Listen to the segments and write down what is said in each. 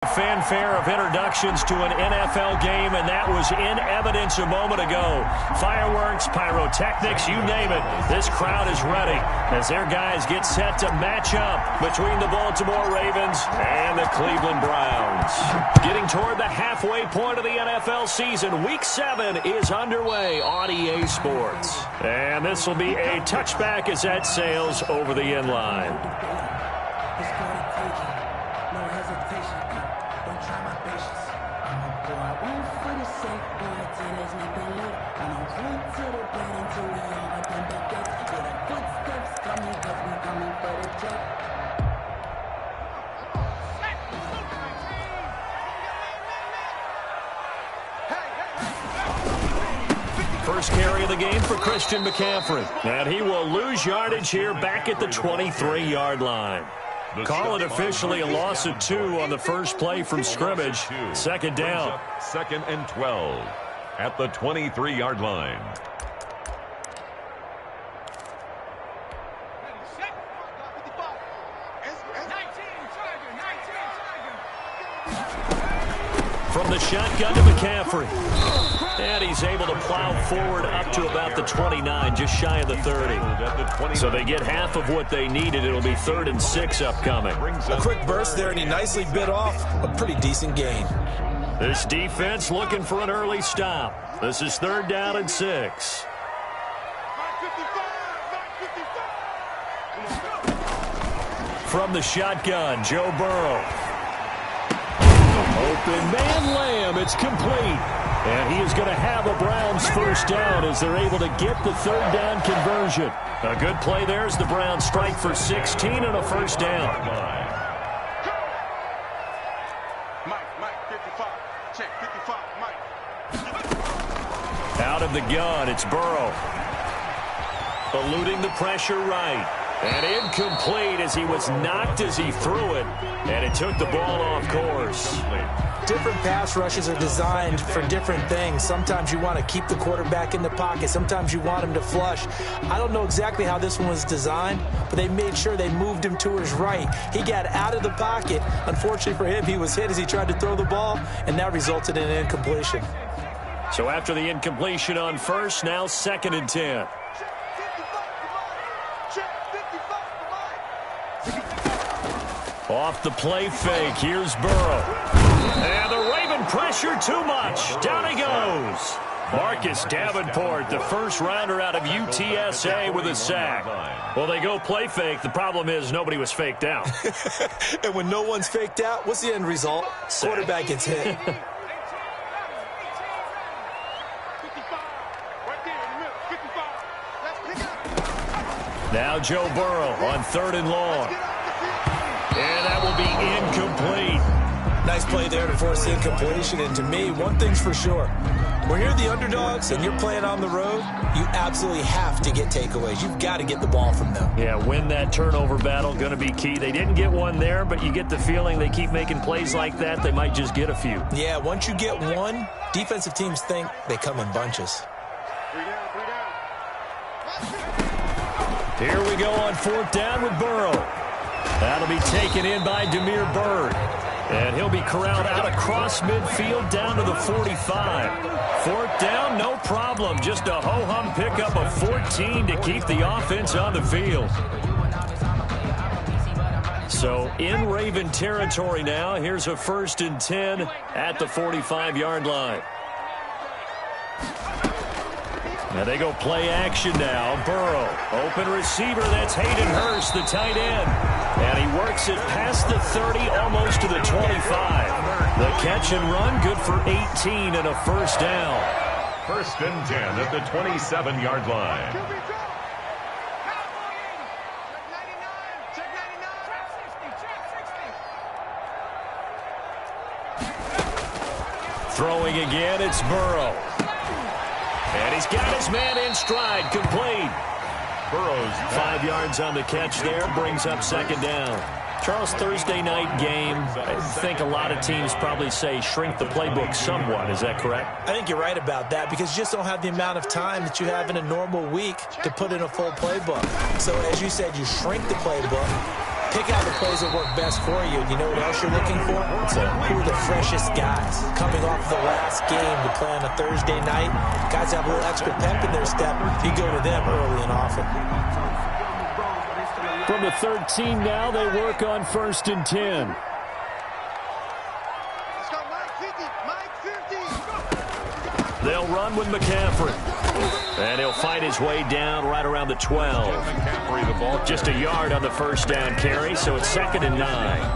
Fanfare of introductions to an NFL game, and that was in evidence a moment ago. Fireworks, pyrotechnics, you name it. This crowd is ready as their guys get set to match up between the Baltimore Ravens and the Cleveland Browns. Getting toward the halfway point of the NFL season, Week 7 is underway on EA Sports. And this will be a touchback as that sails over the end line. First carry of the game for Christian McCaffrey. And he will lose yardage here back at the 23-yard line. Call it officially a loss of 2 on the first play from scrimmage. Second down. Second and 12 at the 23-yard line. From the shotgun to McCaffrey. And he's able to plow forward up to about the 29, just shy of the 30. So they get half of what they needed. It'll be 3rd and 6 upcoming. A quick burst there, and he nicely bit off a pretty decent gain. This defense looking for an early stop. This is 3rd down and 6. From the shotgun, Joe Burrow. Open man Lamb, it's complete. And he is going to have a Browns first down as they're able to get the 3rd down conversion. A good play there as the Browns strike for 16 and a first down. Out of the gun, it's Burrow. Eluding the pressure right. And incomplete as he was knocked as he threw it. And it took the ball off course. Different pass rushes are designed for different things. Sometimes you want to keep the quarterback in the pocket. Sometimes you want him to flush. I don't know exactly how this one was designed, but they made sure they moved him to his right. He got out of the pocket. Unfortunately for him, he was hit as he tried to throw the ball, and that resulted in an incompletion. So after the incompletion on first, now 2nd and 10. Off the play fake, here's Burrow. And the Raven pressure too much. Down he goes. Marcus Davenport, the first rounder out of UTSA with a sack. Well, they go play fake. The problem is nobody was faked out. And when no one's faked out, what's the end result? Sack. Quarterback gets hit. Now Joe Burrow on 3rd and long. And that will be incomplete. Nice play there to force the incompletion. And to me, one thing's for sure. When you're the underdogs and you're playing on the road, you absolutely have to get takeaways. You've got to get the ball from them. Yeah, win that turnover battle, going to be key. They didn't get one there, but you get the feeling they keep making plays like that, they might just get a few. Yeah, once you get one, defensive teams think they come in bunches. Here we go on 4th down with Burrow. That'll be taken in by Damiere Byrd. And he'll be corralled out across midfield down to the 45. 4th down, no problem. Just a ho-hum pickup of 14 to keep the offense on the field. So in Raven territory now, here's a 1st and 10 at the 45-yard line. Now they go play action now. Burrow, open receiver, that's Hayden Hurst, the tight end. And he works it past the 30, almost to the 25. The catch and run, good for 18 and a first down. 1st and 10 at the 27-yard line. Throwing again, it's Burrow. And he's got his man in stride, complete. Burrow's 5 yards on the catch there, brings up 2nd down. Charles, Thursday night game, I think a lot of teams probably say shrink the playbook somewhat. Is that correct? I think you're right about that because you just don't have the amount of time that you have in a normal week to put in a full playbook. So as you said, you shrink the playbook. Pick out the plays that work best for you. You know what else you're looking for? Who are the freshest guys coming off the last game to play on a Thursday night? Guys have a little extra pep in their step. You go to them early and often. From the 13 now, they work on 1st and 10. They'll run with McCaffrey. And he'll fight his way down right around the 12. Just a yard on the first down carry, so it's 2nd and 9.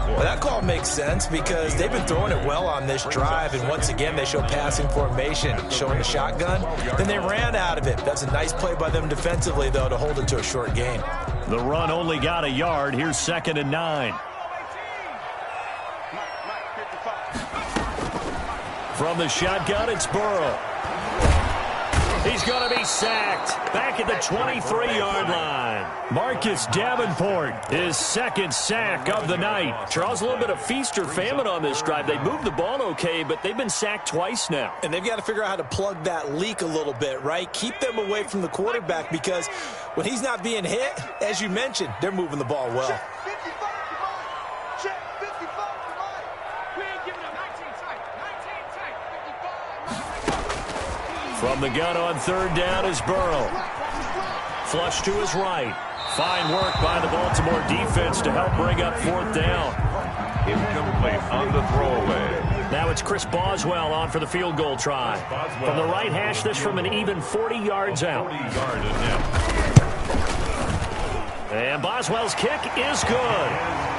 Well, that call makes sense because they've been throwing it well on this drive, and once again they show passing formation, showing the shotgun. Then they ran out of it. That's a nice play by them defensively, though, to hold it to a short gain. The run only got a yard. Here's 2nd and 9. From the shotgun, it's Burrow. He's going to be sacked back at the 23-yard line. Marcus Davenport, his 2nd sack of the night. Charles, a little bit of feast or famine on this drive. They moved the ball okay, but they've been sacked twice now. And they've got to figure out how to plug that leak a little bit, right? Keep them away from the quarterback because when he's not being hit, as you mentioned, they're moving the ball well. From the gun on 3rd down is Burrow. Flush to his right. Fine work by the Baltimore defense to help bring up 4th down. Incomplete on the throwaway. Now it's Chris Boswell on for the field goal try. From the right hash, this from an even 40 yards out. And Boswell's kick is good.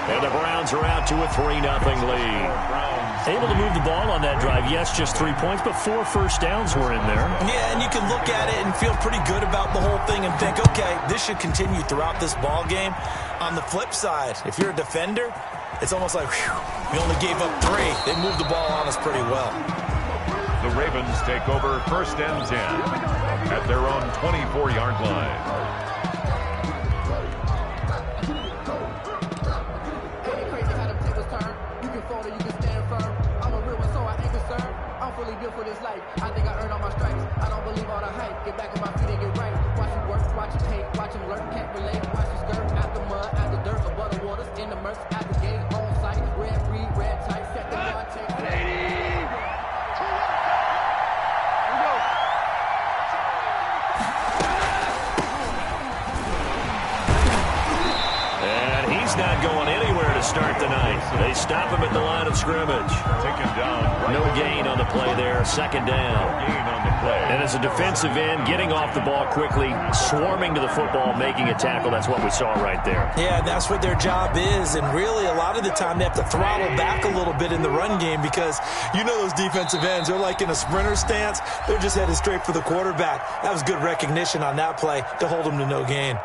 And the Browns are out to a 3-0 lead. Able to move the ball on that drive. Yes, just 3 points, but 4 first downs were in there. Yeah, and you can look at it and feel pretty good about the whole thing and think, okay, this should continue throughout this ball game. On the flip side, if you're a defender, it's almost like, whew, we only gave up 3. They moved the ball on us pretty well. The Ravens take over 1st and 10 at their own 24-yard line. For this life, I think I earned all my stripes. I don't believe all the hype. Get back on my feet and get right. Watch him work, watch him hate, watch him lurk, can't relate. Watch him skirt, out the mud, out the dirt, above the waters, in the murks, out the gate, on site. Red breed, red tight, set the bar, take And he's not going anywhere to start the night. They stop him at the line of scrimmage. Taken down. No gain on the play there. 2nd down. Gain on the play. And as a defensive end, getting off the ball quickly, swarming to the football, making a tackle. That's what we saw right there. Yeah, and that's what their job is. And really, a lot of the time, they have to throttle back a little bit in the run game because you know those defensive ends, they're like in a sprinter stance. They're just headed straight for the quarterback. That was good recognition on that play to hold them to no gain.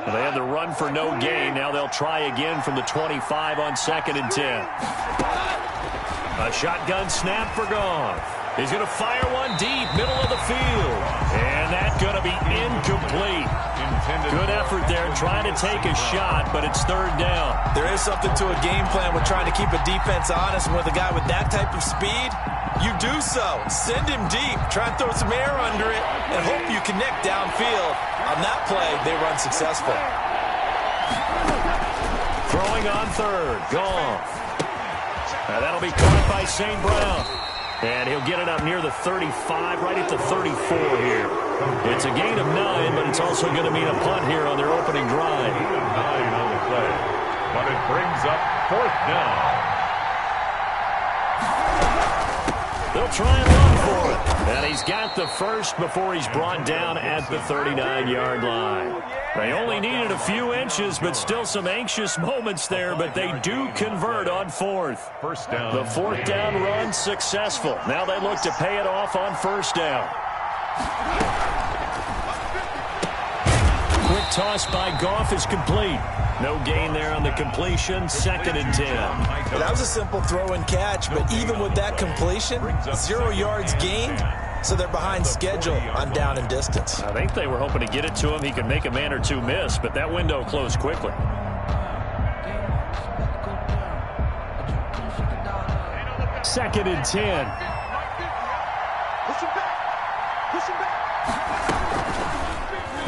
They had the run for no gain. Now they'll try again from the 25 on 2nd and 10. A shotgun snap for Goff. He's going to fire one deep, middle of the field. And that's going to be incomplete. Good effort there trying to take a shot, but it's 3rd down. There is something to a game plan with trying to keep a defense honest. And with a guy with that type of speed, you do so. Send him deep. Try and throw some air under it and hope you connect downfield. On that play, they run successful. Throwing on 3rd. Goff. And that'll be caught by St. Brown. And he'll get it up near the 35, right at the 34 here. It's a gain of 9, but it's also going to mean a punt here on their opening drive. 9 on the play. But it brings up 4th down. They'll try and run for it. And he's got the first before he's brought down at the 39-yard line. They only needed a few inches, but still some anxious moments there, but they do convert on 4th. 1st down. The 4th down run successful. Now they look to pay it off on 1st down. Quick toss by Goff is complete. No gain there on the completion. 2nd and 10. That was a simple throw and catch, but even with that completion, 0 yards gained, so they're behind schedule on down and distance. I think they were hoping to get it to him. He could make a man or two miss, but that window closed quickly. Second and 10.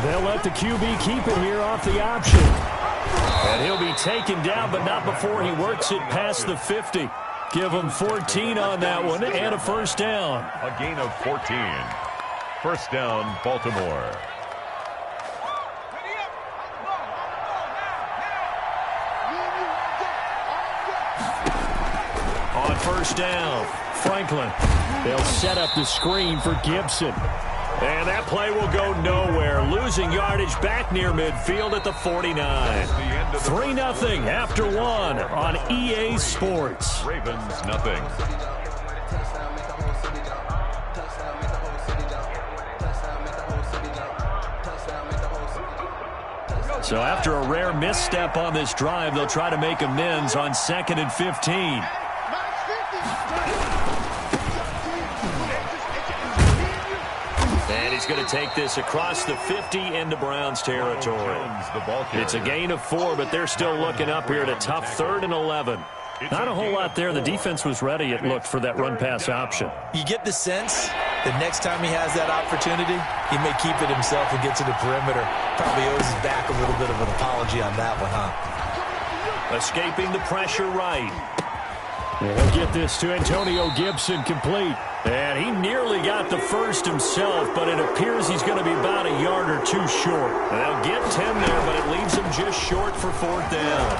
They'll let the QB keep it here off the option. And he'll be taken down, but not before he works it past the 50. Give him 14 on that one and a first down. A gain of 14. First down, Baltimore. On first down, Franklin. They'll set up the screen for Gibson. And that play will go nowhere. Losing yardage back near midfield at the 49. 3-0 after one on EA Sports. Ravens nothing. So after a rare misstep on this drive, they'll try to make amends on 2nd and 15. And he's going to take this across the 50 into Browns territory. It's a gain of 4, but they're still looking up here at a tough 3rd and 11. Not a whole lot there. The defense was ready, it looked, for that run-pass option. You get the sense that next time he has that opportunity, he may keep it himself and get to the perimeter. Probably owes his back a little bit of an apology on that one, huh? Escaping the pressure right. He'll get this to Antonio Gibson complete. And he nearly got the first himself, but it appears he's going to be about a yard or two short. They'll get 10 there, but it leaves him just short for 4th down.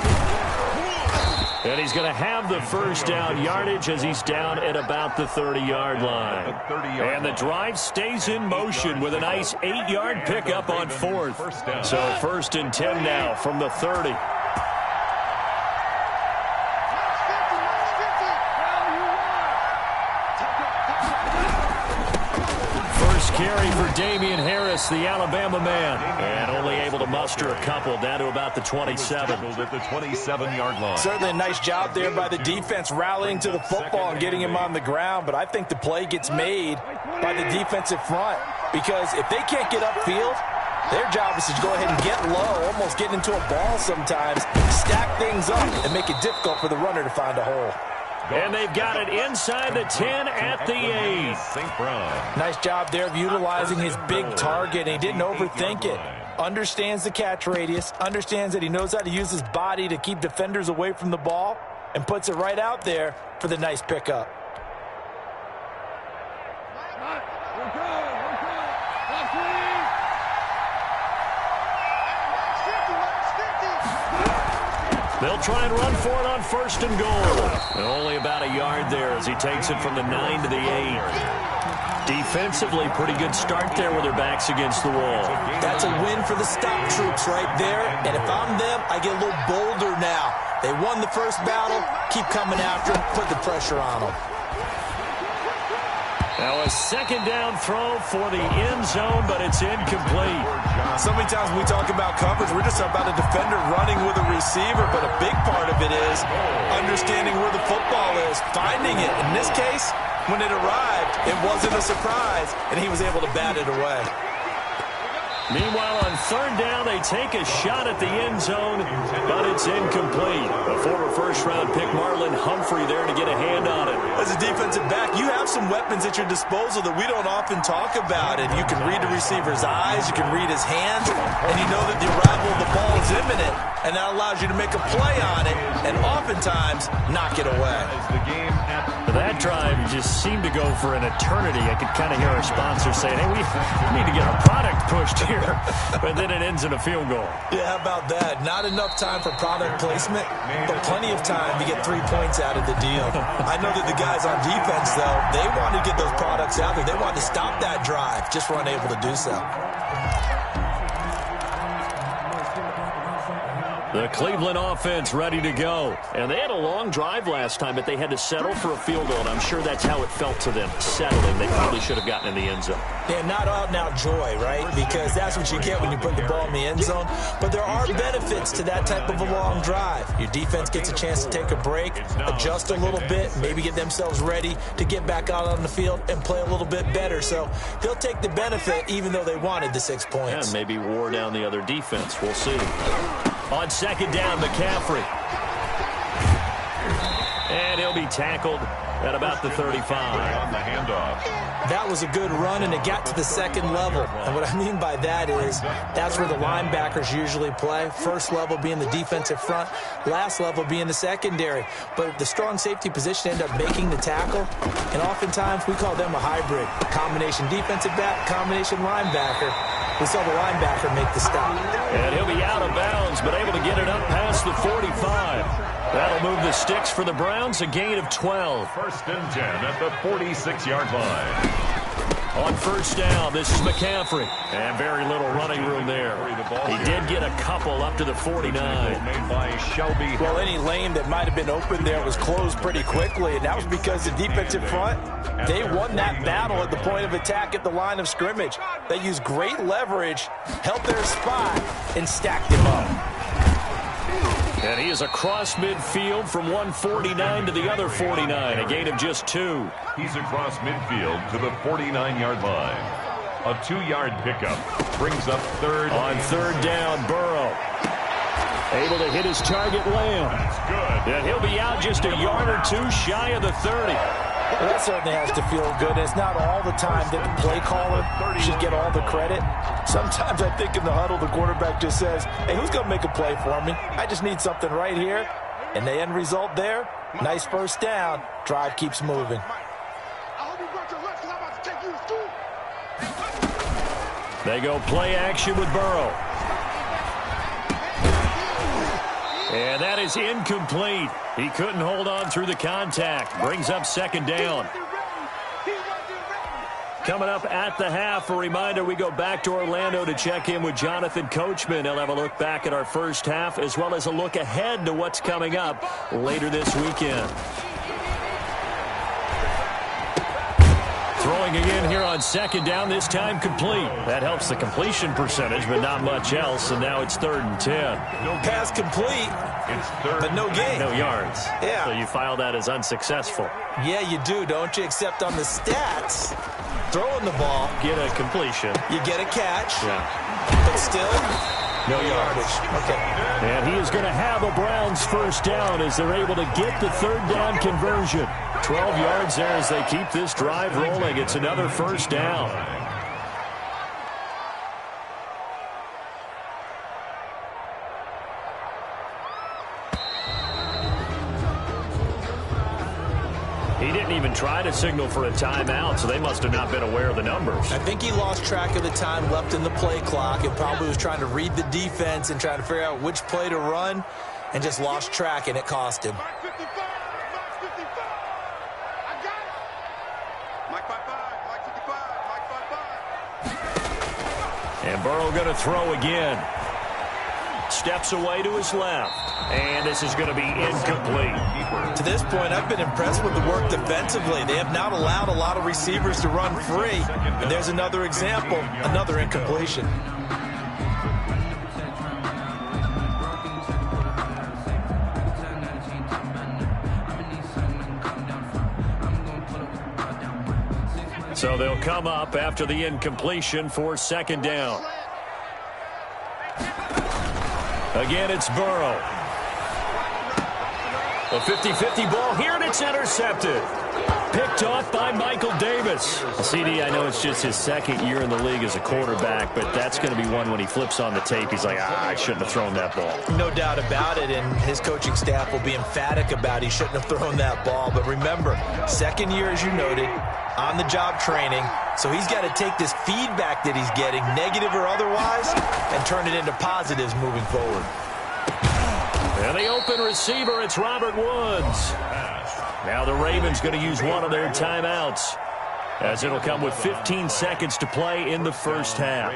And he's going to have the first down yardage as he's down at about the 30-yard line. And the drive stays in motion with a nice 8-yard pickup on 4th. So 1st and 10 now from the 30. Carry for Damian Harris, the Alabama man. And only able to muster a couple down to about the 27. At the 27-yard line. Certainly a nice job there by the defense rallying to the football and getting him on the ground. But I think the play gets made by the defensive front. Because if they can't get upfield, their job is to go ahead and get low, almost get into a ball sometimes, stack things up, and make it difficult for the runner to find a hole. And they've got it inside the 10 at the 8. St. Brown. Nice job there of utilizing his big target. He didn't overthink it. Understands the catch radius. Understands that he knows how to use his body to keep defenders away from the ball. And puts it right out there for the nice pickup. They'll try and run for it on 1st and goal. And only about a yard there as he takes it from the 9 to the 8. Defensively, pretty good start there with their backs against the wall. That's a win for the stop troops right there. And if I'm them, I get a little bolder now. They won the first battle. Keep coming after them. Put the pressure on them. Now a 2nd down throw for the end zone, but it's incomplete. So many times when we talk about coverage, we're just talking about a defender running with a receiver, but a big part of it is understanding where the football is, finding it. In this case, when it arrived, it wasn't a surprise, and he was able to bat it away. Meanwhile, on 3rd down, they take a shot at the end zone, but it's incomplete. A former first-round pick, Marlon Humphrey, there to get a hand on it. As a defensive back, you have some weapons at your disposal that we don't often talk about, and you can read the receiver's eyes, you can read his hands, and you know that the arrival of the ball is imminent, and that allows you to make a play on it, and oftentimes knock it away. That drive just seemed to go for an eternity. I could kind of hear our sponsor saying, hey, we need to get our product pushed here. But then it ends in a field goal. Yeah, how about that? Not enough time for product placement, but plenty of time to get 3 points out of the deal. I know that the guys on defense, though, they want to get those products out there. They want to stop that drive, just were unable to do so. The Cleveland offense ready to go. And they had a long drive last time, but they had to settle for a field goal, and I'm sure that's how it felt to them, settling. They probably should have gotten in the end zone. Yeah, not out-and-out joy, right? Because that's what you get when you put the ball in the end zone. But there are benefits to that type of a long drive. Your defense gets a chance to take a break, adjust a little bit, maybe get themselves ready to get back out on the field and play a little bit better. So they'll take the benefit even though they wanted the 6 points. And maybe wore down the other defense. We'll see. On second down, McCaffrey. And he'll be tackled at about the 35. On the handoff. That was a good run, and it got to the second level. And what I mean by that is that's where the linebackers usually play. First level being the defensive front, last level being the secondary. But the strong safety position ended up making the tackle, and oftentimes we call them a hybrid. Combination defensive back, combination linebacker. We saw the linebacker make the stop. And he'll be out of bounds, but able to get it up past the 45. That'll move the sticks for the Browns, a gain of 12. First and 10 at the 46-yard line. On first down, this is McCaffrey. And very little running room there. He did get a couple up to the 49. Made by Shelby. Well, any lane that might have been open there was closed pretty quickly, and that was because the defensive front, they won that battle at the point of attack at the line of scrimmage. They used great leverage, held their spot, and stacked him up. And he is across midfield from 149 to the other 49, a gain of just 2. He's across midfield to the 49-yard line. A 2-yard pickup brings up third. On third down, Burrow. Able to hit his target, Lamb. That's good. And he'll be out just a yard or two shy of the 30. Well, that certainly has to feel good. It's not all the time that the play caller should get all the credit. Sometimes I think in the huddle, the quarterback just says, hey, who's going to make a play for me? I just need something right here. And the end result there, nice first down. Drive keeps moving. They go play action with Burrow. And that is incomplete. He couldn't hold on through the contact. Brings up second down. Coming up at the half, a reminder, we go back to Orlando to check in with Jonathan Coachman. He'll have a look back at our first half as well as a look ahead to what's coming up later this weekend. Throwing again here on second down, this time complete. That helps the completion percentage, but not much else, and now it's 3rd and 10. No pass complete, but no gain. No yards. Yeah. So you file that as unsuccessful. Yeah, you do, don't you? Except on the stats, throwing the ball, Get a completion. you get a catch, Yeah. but still, no yardage. Okay. And he is going to have a Browns first down as they're able to get the third down conversion. 12 yards there as they keep this drive rolling. It's another first down. He didn't even try to signal for a timeout, so they must have not been aware of the numbers. I think he lost track of the time left in the play clock and probably was trying to read the defense and trying to figure out which play to run and just lost track, and it cost him. And Burrow going to throw again. Steps away to his left. And this is going to be incomplete. To this point, I've been impressed with the work defensively. They have not allowed a lot of receivers to run free. And there's another example, another incompletion. So they'll come up after the incompletion for second down. Again, it's Burrow. A 50-50 ball here, and it's intercepted. Picked off by Michael Davis. CD, I know it's just his second year in the league as a quarterback, but that's going to be one when he flips on the tape. He's like, I shouldn't have thrown that ball. No doubt about it, and his coaching staff will be emphatic about he shouldn't have thrown that ball. But remember, second year, as you noted, on-the-job training, so he's got to take this feedback that he's getting, negative or otherwise, and turn it into positives moving forward. And the open receiver, it's Robert Woods. Now the Ravens going to use one of their timeouts, as it'll come with 15 seconds to play in the first half.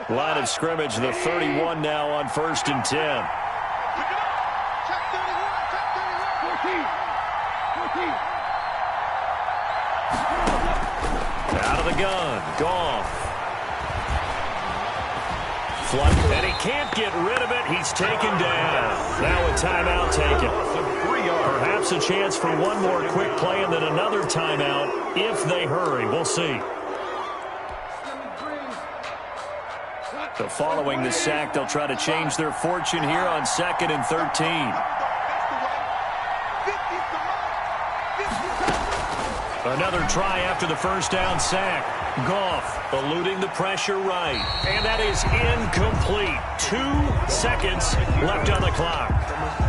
Line of scrimmage, the 31 now on 1st and 10. Out of the gun, Goff. Flood, and he can't get rid of it. He's taken down. Now a timeout taken. Perhaps a chance for one more quick play and then another timeout if they hurry. We'll see. So following the sack, they'll try to change their fortune here on 2nd and 13. Another try after the first down sack. Goff eluding the pressure right. And that is incomplete. 2 seconds left on the clock.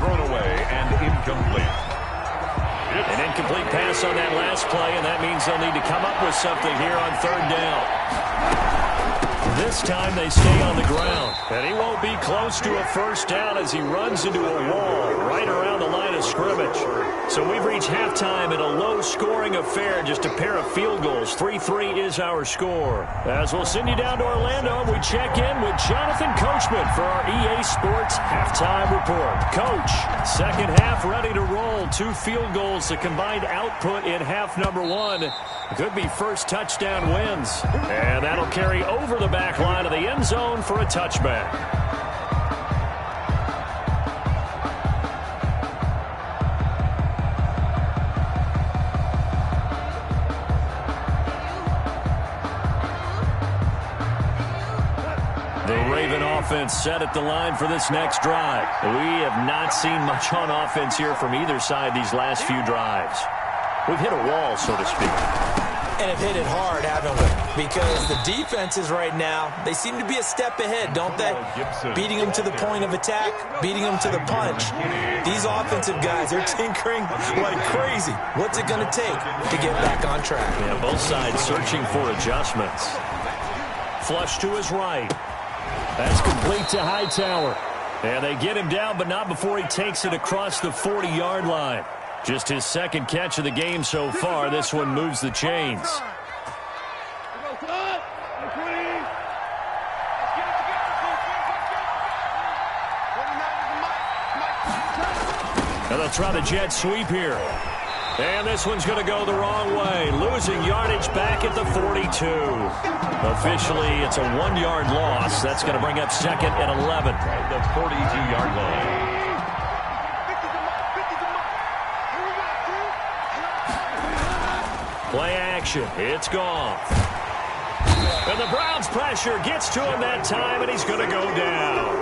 Thrown away and incomplete. An incomplete pass on that last play, and that means they'll need to come up with something here on 3rd down. This time they stay on the ground, and he won't be close to a first down as he runs into a wall right around the line of scrimmage. So we've reached halftime in a low-scoring affair, just a pair of field goals. 3-3 is our score. As we'll send you down to Orlando, we check in with Jonathan Coachman for our EA Sports Halftime Report. Coach, second half ready to roll. 2 field goals, the combined output in half number 1. Could be first touchdown wins. And that'll carry over the back line of the end zone for a touchback. The Raven offense set at the line for this next drive. We have not seen much on offense here from either side these last few drives. We've hit a wall, so to speak. And have hit it hard, haven't we? Because the defenses right now, they seem to be a step ahead, don't they? Beating them to the point of attack, beating them to the punch. These offensive guys, they're tinkering like crazy. What's it going to take to get back on track? Yeah, both sides searching for adjustments. Flush to his right. That's complete to Hightower. And they get him down, but not before he takes it across the 40-yard line. Just his second catch of the game so far. This one moves the chains. And they'll try the jet sweep here. And this one's going to go the wrong way. Losing yardage back at the 42. Officially, it's a 1-yard loss. That's going to bring up 2nd and 11. The 42-yard line. Play action. It's Goff. And the Browns pressure gets to him that time, and he's going to go down.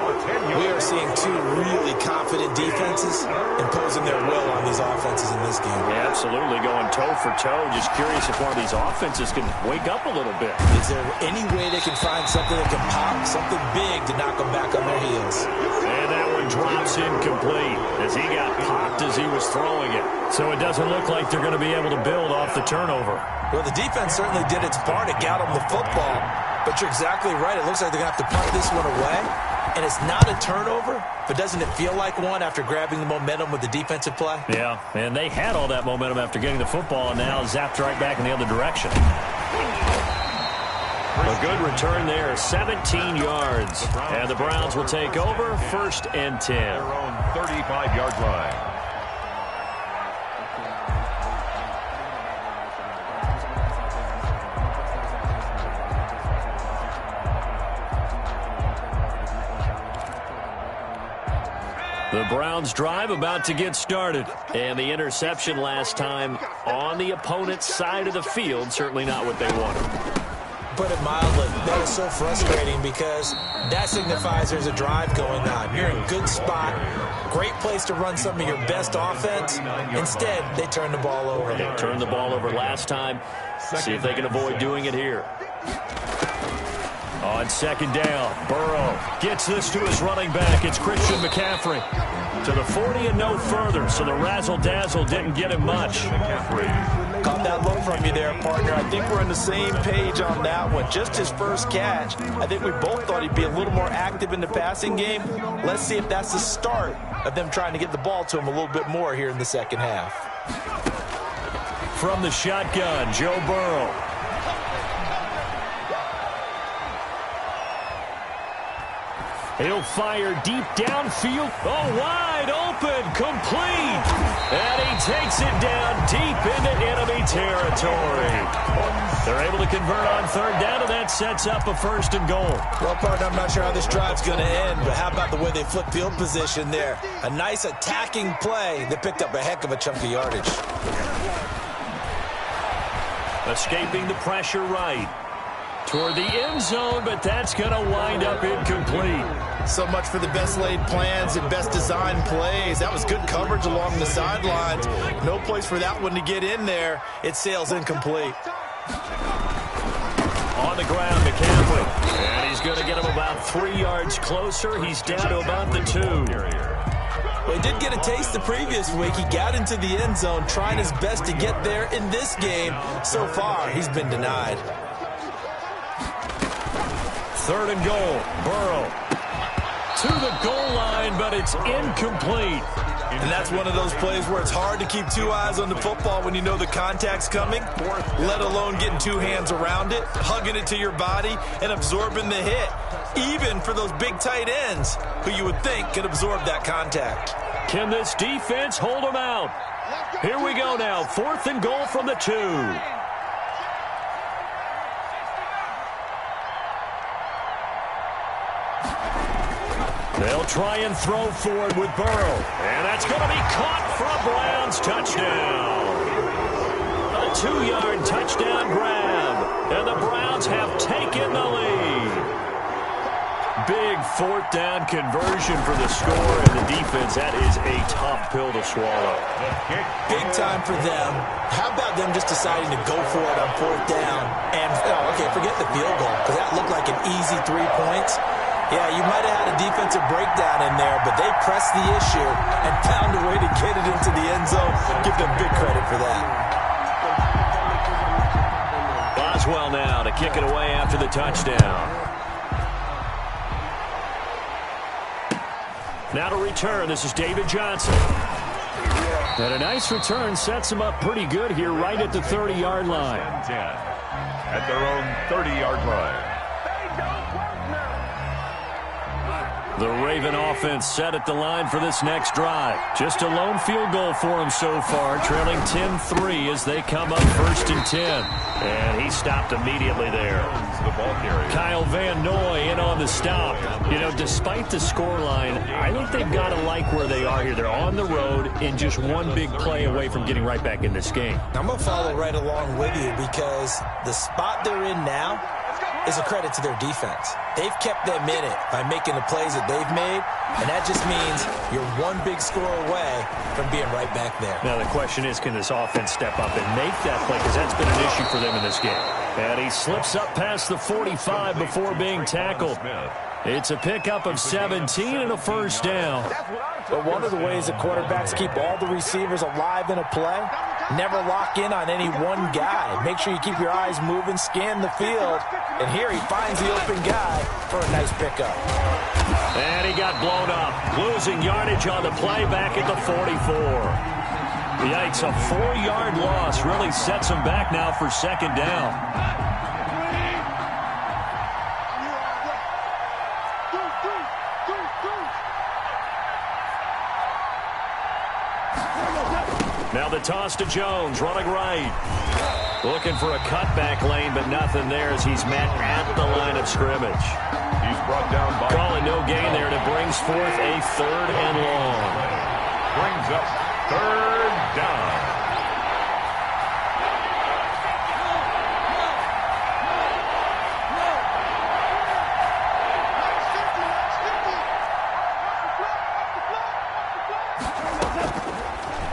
We are seeing 2 really confident defenses imposing their will on these offenses in this game. Yeah, absolutely, going toe for toe. Just curious if one of these offenses can wake up a little bit. Is there any way they can find something that can pop, something big to knock them back on their heels? And that one drops incomplete as he got popped as he was throwing it. So it doesn't look like they're going to be able to build off the turnover. Well, the defense certainly did its part to get them the football, but you're exactly right. It looks like they're going to have to punt this one away, and it's not a turnover, but doesn't it feel like one after grabbing the momentum with the defensive play? Yeah, and they had all that momentum after getting the football, and now zapped right back in the other direction. A good return there, 17 yards, and the Browns will take over 1st and 10. Their own 35-yard line. The Browns drive about to get started. And the interception last time on the opponent's side of the field, certainly not what they wanted. Put it mildly, that is so frustrating because that signifies there's a drive going on. You're in a good spot, great place to run some of your best offense. Instead, they turn the ball over. They turned the ball over last time. See if they can avoid doing it here. On 2nd down, Burrow gets this to his running back. It's Christian McCaffrey to the 40 and no further, so the razzle-dazzle didn't get him much. Caught that look from you there, partner. I think we're on the same page on that one. Just his first catch. I think we both thought he'd be a little more active in the passing game. Let's see if that's the start of them trying to get the ball to him a little bit more here in the second half. From the shotgun, Joe Burrow. He'll fire deep downfield. Oh, wide open, complete. And he takes it down deep into enemy territory. They're able to convert on third down, and that sets up a 1st and goal. Well, partner, I'm not sure how this drive's going to end, but how about the way they flip field position there? A nice attacking play that picked up a heck of a chunk of yardage. Escaping the pressure right. Toward the end zone, but that's going to wind up incomplete. So much for the best laid plans and best designed plays. That was good coverage along the sidelines. No place for that one to get in there. It sails incomplete. On the ground, McCaffrey. And he's going to get him about 3 yards closer. He's down to about the 2. Well, he did get a taste the previous week. He got into the end zone, trying his best to get there in this game. So far, he's been denied. 3rd and goal. Burrow to the goal line, but it's incomplete. And that's one of those plays where it's hard to keep 2 eyes on the football when you know the contact's coming, let alone getting 2 hands around it, hugging it to your body, and absorbing the hit, even for those big tight ends who you would think could absorb that contact. Can this defense hold them out? Here we go now. 4th and goal from the 2. They'll try and throw forward with Burrow. And that's going to be caught for a Browns touchdown. A 2-yard touchdown grab. And the Browns have taken the lead. Big 4th down conversion for the score. And the defense, that is a tough pill to swallow. Big time for them. How about them just deciding to go for it on 4th down? And, okay, forget the field goal, because that looked like an easy 3 points. Yeah, you might have had a defensive breakdown in there, but they pressed the issue and found a way to get it into the end zone. Give them big credit for that. Boswell now to kick it away after the touchdown. Now to return, this is David Johnson. And a nice return sets him up pretty good here right at the 30-yard line. 10 at their own 30-yard line. The Raven offense set at the line for this next drive. Just a lone field goal for them so far, trailing 10-3 as they come up 1st and 10. And he stopped immediately there. The ball carrier. Kyle Van Noy in on the stop. You know, despite the scoreline, I think they've got to like where they are here. They're on the road and just one big play away from getting right back in this game. I'm going to follow right along with you because the spot they're in now is a credit to their defense. They've kept them in it by making the plays that they've made, and that just means you're one big score away from being right back there. Now the question is, can this offense step up and make that play, because that's been an issue for them in this game. And he slips up past the 45 before being tackled. It's a pickup of 17 and a 1st down. But one of the ways that quarterbacks keep all the receivers alive in a play, never lock in on any one guy. Make sure you keep your eyes moving, scan the field, and here he finds the open guy for a nice pickup. And he got blown up, losing yardage on the play back at the 44. Yikes, a 4-yard loss really sets him back now for 2nd down. Now the toss to Jones, running right. Looking for a cutback lane, but nothing there as he's met at the line of scrimmage. He's brought down by... Calling no gain there, and it brings forth a 3rd and long. Brings up 3rd down.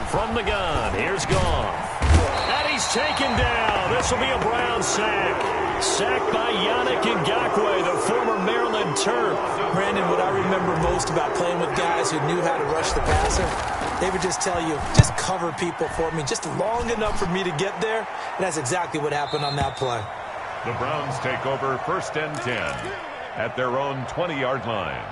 From the gun, here's Goff. And he's taken down. This will be a Brown sack. Sacked by Yannick Ngakoue, the former Maryland Terp. Brandon, what I remember most about playing with guys who knew how to rush the passer, they would just tell you, just cover people for me, just long enough for me to get there. And that's exactly what happened on that play. The Browns take over 1st and 10 at their own 20-yard line.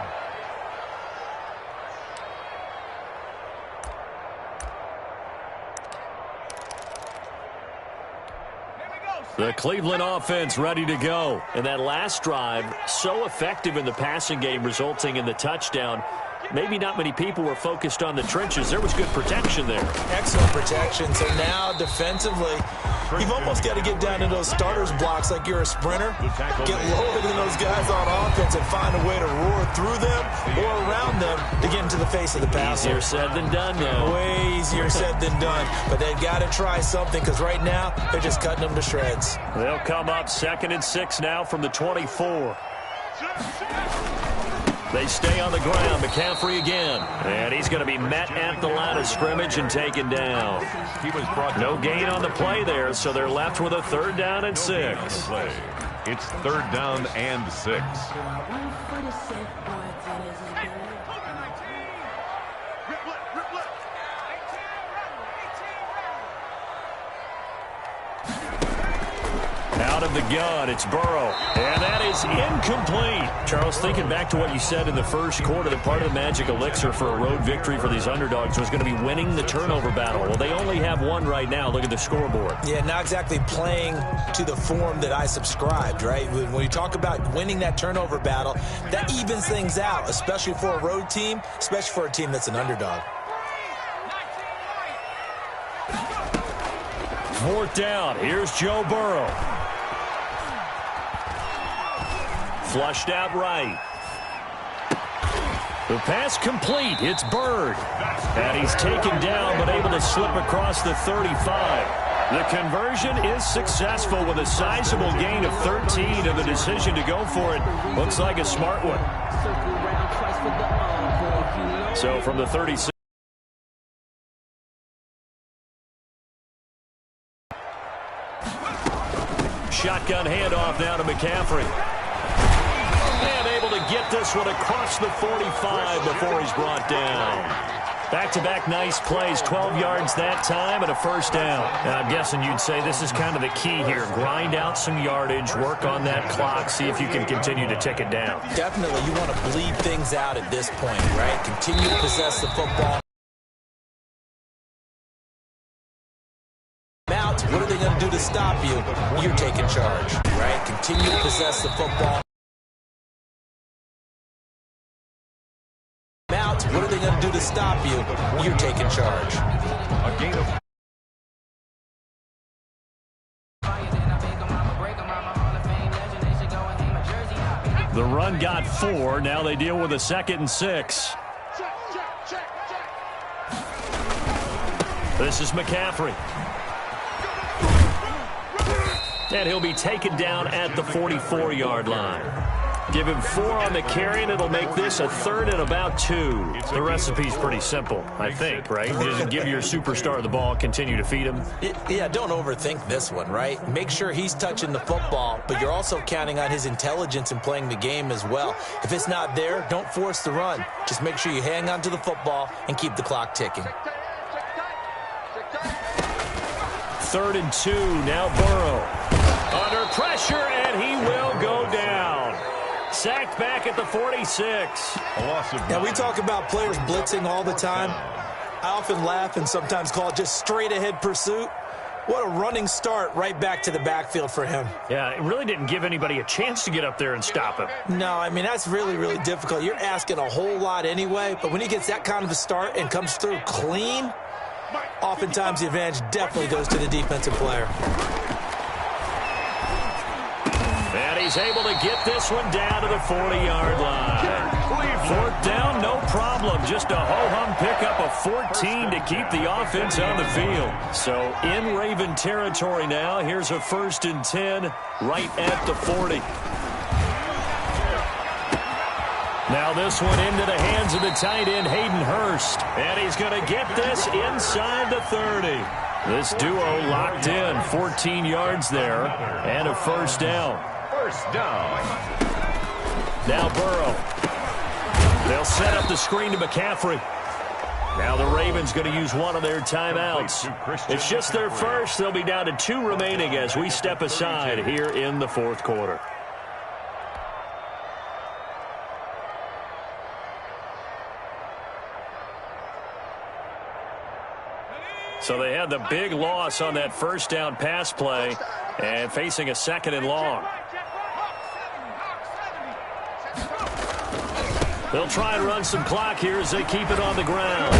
The Cleveland offense ready to go. And that last drive, so effective in the passing game, resulting in the touchdown. Maybe not many people were focused on the trenches. There was good protection there. Excellent protection. So now defensively, you've almost got to get down to those starters blocks like you're a sprinter. Get lower than those guys on offense and find a way to roar through them or around them to get into the face of the passer. Easier said than done, though. Way easier said than done. But they've got to try something because right now they're just cutting them to shreds. They'll come up 2nd and 6 now from the 24. They stay on the ground. McCaffrey again. And he's going to be met at the line of scrimmage and taken down. No gain on the play there, so they're left with a 3rd down and 6. It's 3rd down and 6. Out of the gun, it's Burrow. And that is incomplete. Charles, thinking back to what you said in the first quarter, that part of the magic elixir for a road victory for these underdogs was going to be winning the turnover battle. Well, they only have one right now. Look at the scoreboard. Yeah, not exactly playing to the form that I subscribed, right? When you talk about winning that turnover battle, that evens things out, especially for a road team, especially for a team that's an underdog. 4th down. Here's Joe Burrow. Flushed out right. The pass complete. It's Bird. And he's taken down but able to slip across the 35. The conversion is successful with a sizable gain of 13, and the decision to go for it looks like a smart one. So from the 36. Shotgun handoff now to McCaffrey. And able to get this one across the 45 before he's brought down. Back-to-back nice plays, 12 yards that time and a 1st down. And I'm guessing you'd say this is kind of the key here. Grind out some yardage, work on that clock, see if you can continue to tick it down. Definitely, you want to bleed things out at this point, right? Continue to possess the football. What are they going to do to stop you? You're taking charge, right? Continue to possess the football. What are they going to do to stop you? You're taking charge. A gain of The run got 4. Now they deal with a 2nd and 6. This is McCaffrey. And he'll be taken down at the 44-yard line. Give him 4 on the carry, and it'll make this a 3rd and about 2. The recipe's pretty simple, I think, right? Just give your superstar the ball, continue to feed him. Yeah, don't overthink this one, right? Make sure he's touching the football, but you're also counting on his intelligence in playing the game as well. If it's not there, don't force the run. Just make sure you hang on to the football and keep the clock ticking. 3rd and 2, now Burrow. Under pressure, and he will go down. Sacked back at the 46. Now, we talk about players blitzing all the time. I often laugh and sometimes call it just straight-ahead pursuit. What a running start right back to the backfield for him. Yeah, it really didn't give anybody a chance to get up there and stop him. No, I mean, that's really, really difficult. You're asking a whole lot anyway, but when he gets that kind of a start and comes through clean, oftentimes the advantage definitely goes to the defensive player. And he's able to get this one down to the 40-yard line. 4th down, no problem. Just a ho-hum pickup of 14 to keep the offense on the field. So in Raven territory now, here's a 1st and 10 right at the 40. Now this one into the hands of the tight end, Hayden Hurst. And he's going to get this inside the 30. This duo locked in, 14 yards there, and a 1st down. 1st down. Now Burrow. They'll set up the screen to McCaffrey. Now the Ravens going to use one of their timeouts. It's just their first. They'll be down to 2 remaining as we step aside here in the 4th quarter. So they had the big loss on that 1st down pass play. And facing a 2nd and long. They'll try and run some clock here as they keep it on the ground.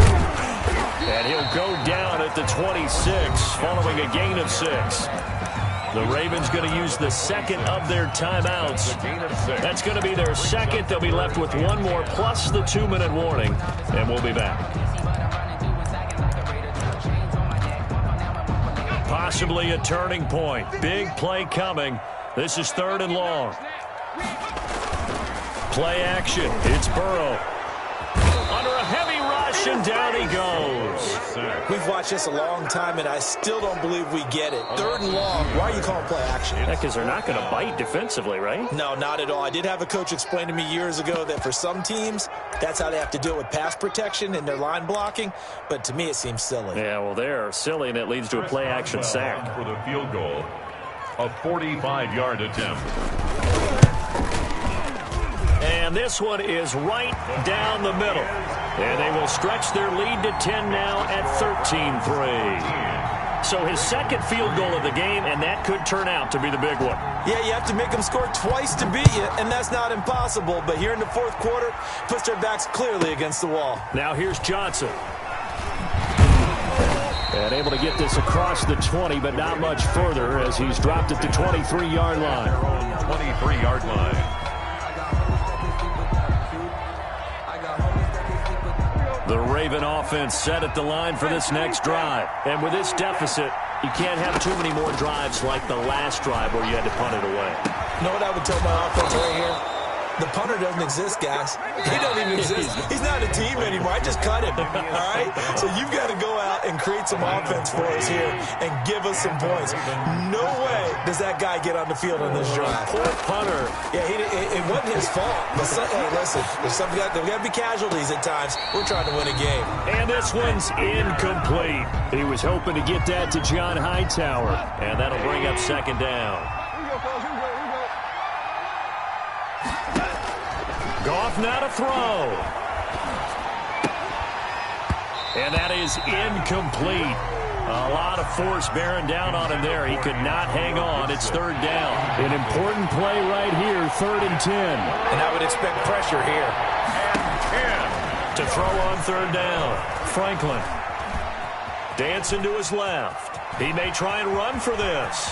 And he'll go down at the 26 following a gain of 6. The Ravens going to use the 2nd of their timeouts. That's going to be their 2nd. They'll be left with 1 more plus the 2-minute warning. And we'll be back. Possibly a turning point. Big play coming. This is 3rd and long. Play action. It's Burrow. Under a heavy rush, and down he goes. We've watched this a long time, and I still don't believe we get it. 3rd and long. Why are you calling play action? Yeah, because they're not going to bite defensively, right? No, not at all. I did have a coach explain to me years ago that for some teams, that's how they have to deal with pass protection and their line blocking. But to me, it seems silly. Yeah, well, they're silly, and it leads to a play action sack. For the field goal, a 45-yard attempt. And this one is right down the middle. And they will stretch their lead to 10 now at 13-3. So his 2nd field goal of the game, and that could turn out to be the big one. Yeah, you have to make them score twice to beat you, and that's not impossible. But here in the 4th quarter, puts their backs clearly against the wall. Now here's Johnson. And able to get this across the 20, but not much further as he's dropped at the 23-yard line. Their own 23-yard line. The Raven offense set at the line for this next drive. And with this deficit, you can't have too many more drives like the last drive where you had to punt it away. You know what I would tell my offense right here? The punter doesn't exist, guys. He doesn't even exist. He's not a team anymore. I just cut him, all right? So you've got to go out and create some offense for us here and give us some points. No way does that guy get on the field on this drive. Poor punter. Yeah, it wasn't his fault. But hey, listen, there's got to be casualties at times. We're trying to win a game. And this one's incomplete. He was hoping to get that to John Hightower, and that'll bring up 2nd down. Goff now to throw. And that is incomplete. A lot of force bearing down on him there. He could not hang on. It's 3rd down. An important play right here, 3rd and 10. And I would expect pressure here. And 10. To throw on 3rd down. Franklin. Dancing to his left. He may try and run for this.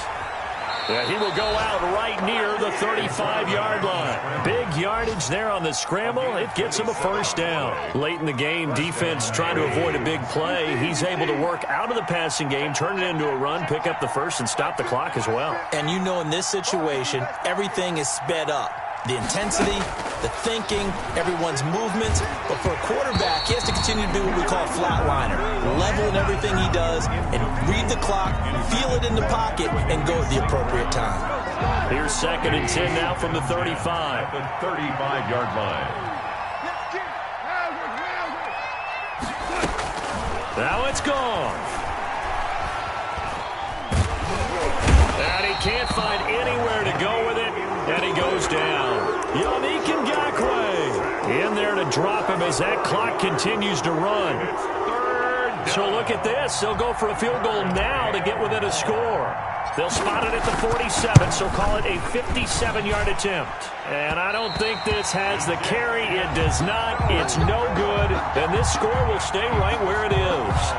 Yeah, he will go out right near the 35-yard line. Big yardage there on the scramble. It gets him a 1st down. Late in the game, defense trying to avoid a big play. He's able to work out of the passing game, turn it into a run, pick up the 1st, and stop the clock as well. And you know in this situation, everything is sped up. The intensity, the thinking, everyone's movements. But for a quarterback, he has to continue to be what we call a flatliner. Level in everything he does and read the clock, feel it in the pocket, and go at the appropriate time. Here's 2nd and 10 now from the 35. The 35-yard line. Now it's gone. And he can't find anywhere to go with it. And he goes down. Yannick Ngakoue in there to drop him as that clock continues to run. So look at this. They'll go for a field goal now to get within a score. They'll spot it at the 47, so call it a 57-yard attempt. And I don't think this has the carry. It does not. It's no good. And this score will stay right where it is.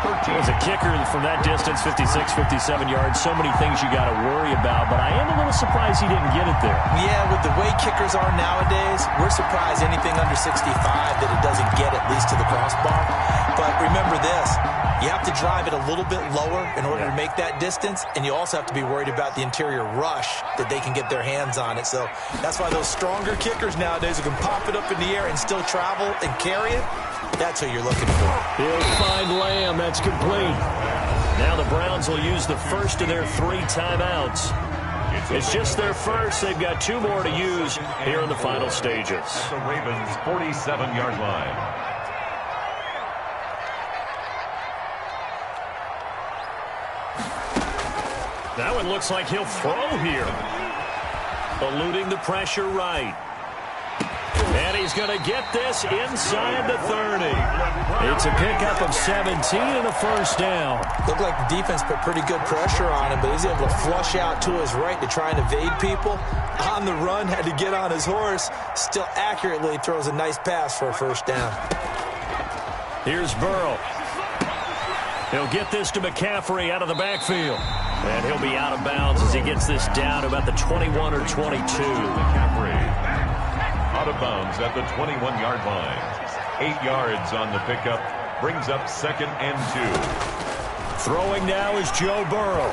As a kicker from that distance, 56, 57 yards, so many things you got to worry about. But I am a little surprised he didn't get it there. Yeah, with the way kickers are nowadays, we're surprised anything under 65 that it doesn't get at least to the crossbar. But remember this. You have to drive it a little bit lower in order to make that distance, and you also have to be worried about the interior rush that they can get their hands on it. So that's why those stronger kickers nowadays who can pop it up in the air and still travel and carry it, that's what you're looking for. He'll find Lamb. That's complete. Now the Browns will use the 1st of their 3 timeouts. It's just their 1st. They've got 2 more to use here in the final stages. At the Ravens' 47-yard line. Now it looks like he'll throw here. Eluding the pressure right. And he he's going to get this inside the 30. It's a pickup of 17 and a first down. Looked like the defense put pretty good pressure on him, but he's able to flush out to his right to try and evade people. On the run, had to get on his horse. Still accurately throws a nice pass for a first down. Here's Burrow. He'll get this to McCaffrey out of the backfield. And he'll be out of bounds as he gets this down to about the 21 or 22. McCaffrey out of bounds at the 21-yard line. 8 yards on the pickup. Brings up 2nd and 2. Throwing now is Joe Burrow.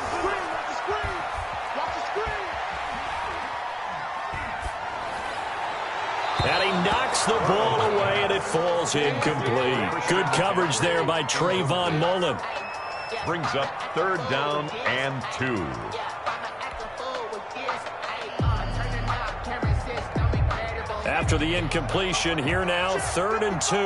And he knocks the ball away, and it falls incomplete. Good coverage there by Trayvon Mullen. Brings up 3rd down and 2. After the incompletion, here now, 3rd and 2.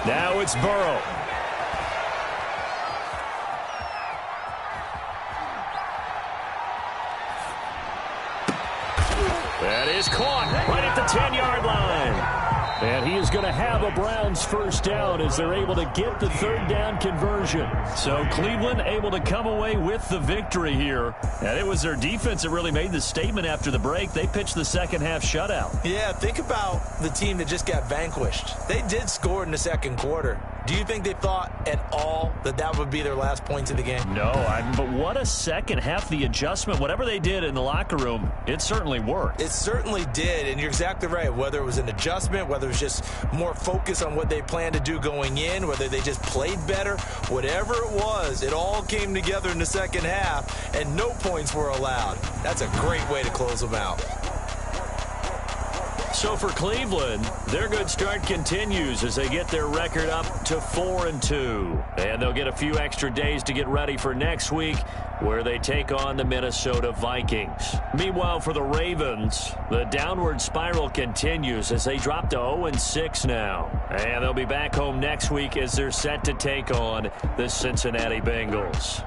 Now it's Burrow. That is caught right at the 10-yard line. And he is going to have a Browns first down as they're able to get the 3rd down conversion. So Cleveland able to come away with the victory here. And it was their defense that really made the statement after the break. They pitched the second half shutout. Yeah, think about the team that just got vanquished. They did score in the second quarter. Do you think they thought at all that that would be their last points of the game? No, but what a second half. The adjustment, whatever they did in the locker room, it certainly worked. It certainly did, and you're exactly right. Whether it was an adjustment, whether it was just more focus on what they planned to do going in, whether they just played better, whatever it was, it all came together in the second half, and no points were allowed. That's a great way to close them out. So for Cleveland, their good start continues as they get their record up to 4-2. And they'll get a few extra days to get ready for next week, where they take on the Minnesota Vikings. Meanwhile, for the Ravens, the downward spiral continues as they drop to 0-6 now. And they'll be back home next week as they're set to take on the Cincinnati Bengals.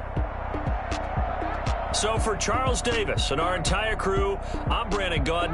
So for Charles Davis and our entire crew, I'm Brandon Gaudin.